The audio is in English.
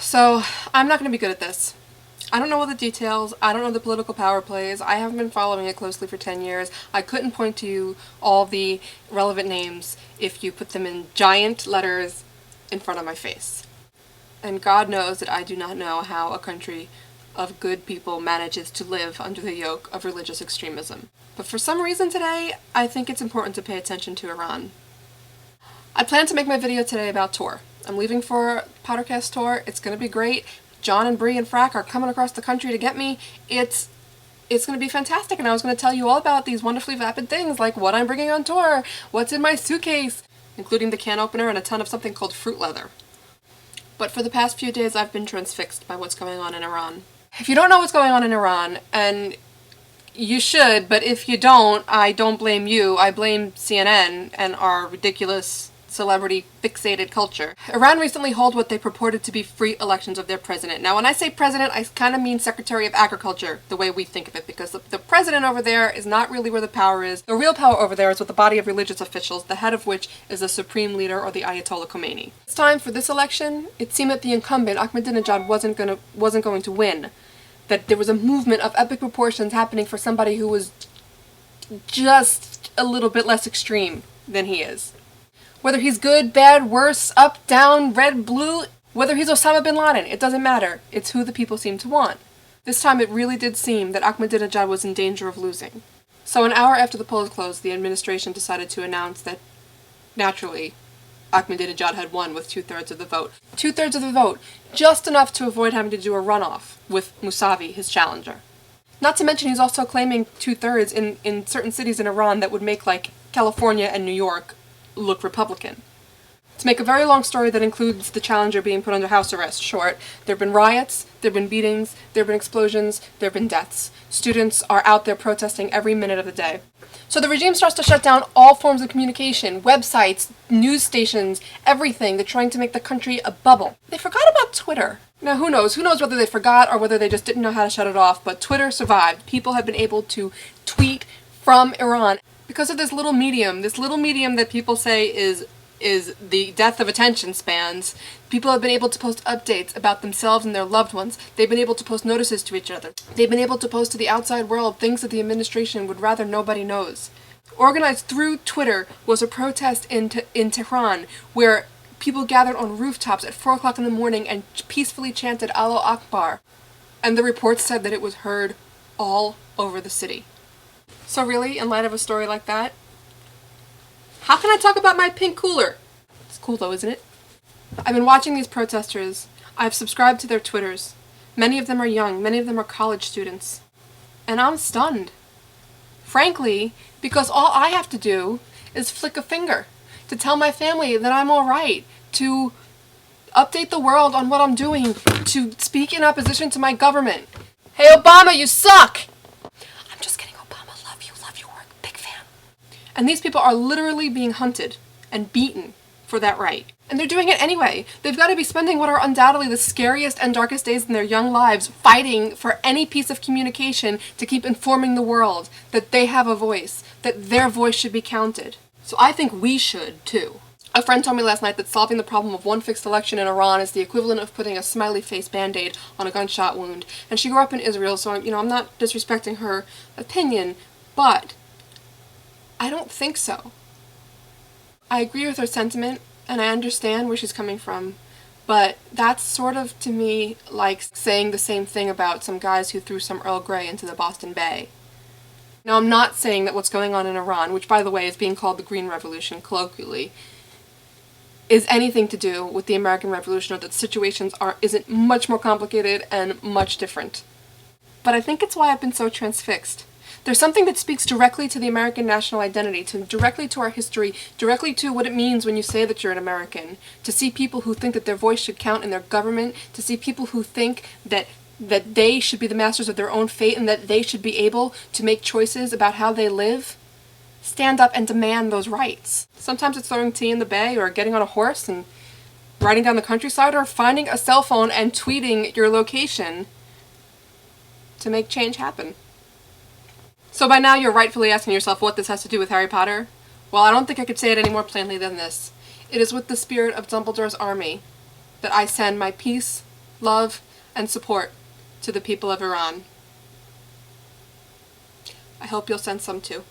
So, I'm not going to be good at this. I don't know all the details, I don't know the political power plays, I haven't been following it closely for 10 years, I couldn't point to you all the relevant names if you put them in giant letters in front of my face. And God knows that I do not know how a country of good people manages to live under the yoke of religious extremism. But for some reason today, I think it's important to pay attention to Iran. I plan to make my video today about tour. I'm leaving for pottercast tour, it's going to be great. John and Bree and Frack are coming across the country to get me. It's going to be fantastic, and I was going to tell you all about these wonderfully vapid things, like what I'm bringing on tour, what's in my suitcase, including the can opener and a ton of something called fruit leather. But for the past few days I've been transfixed by what's going on in Iran. If you don't know what's going on in Iran, and you should, but if you don't, I don't blame you, I blame CNN and our ridiculous celebrity-fixated culture. Iran recently held what they purported to be free elections of their president. Now, when I say president, I kind of mean Secretary of Agriculture, the way we think of it, because the president over there is not really where the power is. The real power over there is with the body of religious officials, the head of which is the supreme leader, or the Ayatollah Khomeini. It's time for this election. It seemed that the incumbent, Ahmadinejad, wasn't going to win. That there was a movement of epic proportions happening for somebody who was just a little bit less extreme than he is. Whether he's good, bad, worse, up, down, red, blue, whether he's Osama bin Laden, it doesn't matter. It's who the people seem to want. This time it really did seem that Ahmadinejad was in danger of losing. So an hour after the polls closed, the administration decided to announce that, naturally, Ahmadinejad had won with 2/3 of the vote. 2/3 of the vote, just enough to avoid having to do a runoff with Mousavi, his challenger. Not to mention he's also claiming 2/3 in certain cities in Iran that would make, like, California and New York look Republican. To make a very long story that includes the challenger being put under house arrest short, there have been riots, there have been beatings, there have been explosions, there have been deaths. Students are out there protesting every minute of the day. So the regime starts to shut down all forms of communication, websites, news stations, everything. They're trying to make the country a bubble. They forgot about Twitter. Now who knows? Who knows whether they forgot or whether they just didn't know how to shut it off, but Twitter survived. People have been able to tweet from Iran. Because of this little medium that people say is the death of attention spans, people have been able to post updates about themselves and their loved ones. They've been able to post notices to each other. They've been able to post to the outside world things that the administration would rather nobody knows. Organized through Twitter was a protest in Tehran where people gathered on rooftops at 4 o'clock in the morning and peacefully chanted Allah Akbar. And the reports said that it was heard all over the city. So really, in light of a story like that, how can I talk about my pink cooler? It's cool though, isn't it? I've been watching these protesters. I've subscribed to their Twitters. Many of them are young, many of them are college students. And I'm stunned. Frankly, because all I have to do is flick a finger to tell my family that I'm alright, to update the world on what I'm doing, to speak in opposition to my government. Hey Obama, you suck! And these people are literally being hunted and beaten for that right. And they're doing it anyway. They've got to be spending what are undoubtedly the scariest and darkest days in their young lives fighting for any piece of communication to keep informing the world that they have a voice, that their voice should be counted. So I think we should, too. A friend told me last night that solving the problem of one fixed election in Iran is the equivalent of putting a smiley face band-aid on a gunshot wound. And she grew up in Israel, so I'm not disrespecting her opinion, but I don't think so. I agree with her sentiment, and I understand where she's coming from, but that's sort of, to me, like saying the same thing about some guys who threw some Earl Grey into the Boston Bay. Now, I'm not saying that what's going on in Iran, which, by the way, is being called the Green Revolution, colloquially, is anything to do with the American Revolution, or that situations isn't much more complicated and much different. But I think it's why I've been so transfixed. There's something that speaks directly to the American national identity, directly to our history, directly to what it means when you say that you're an American. To see people who think that their voice should count in their government, to see people who think that they should be the masters of their own fate and that they should be able to make choices about how they live. Stand up and demand those rights. Sometimes it's throwing tea in the bay, or getting on a horse and riding down the countryside, or finding a cell phone and tweeting your location to make change happen. So by now you're rightfully asking yourself what this has to do with Harry Potter? Well, I don't think I could say it any more plainly than this. It is with the spirit of Dumbledore's army that I send my peace, love, and support to the people of Iran. I hope you'll send some too.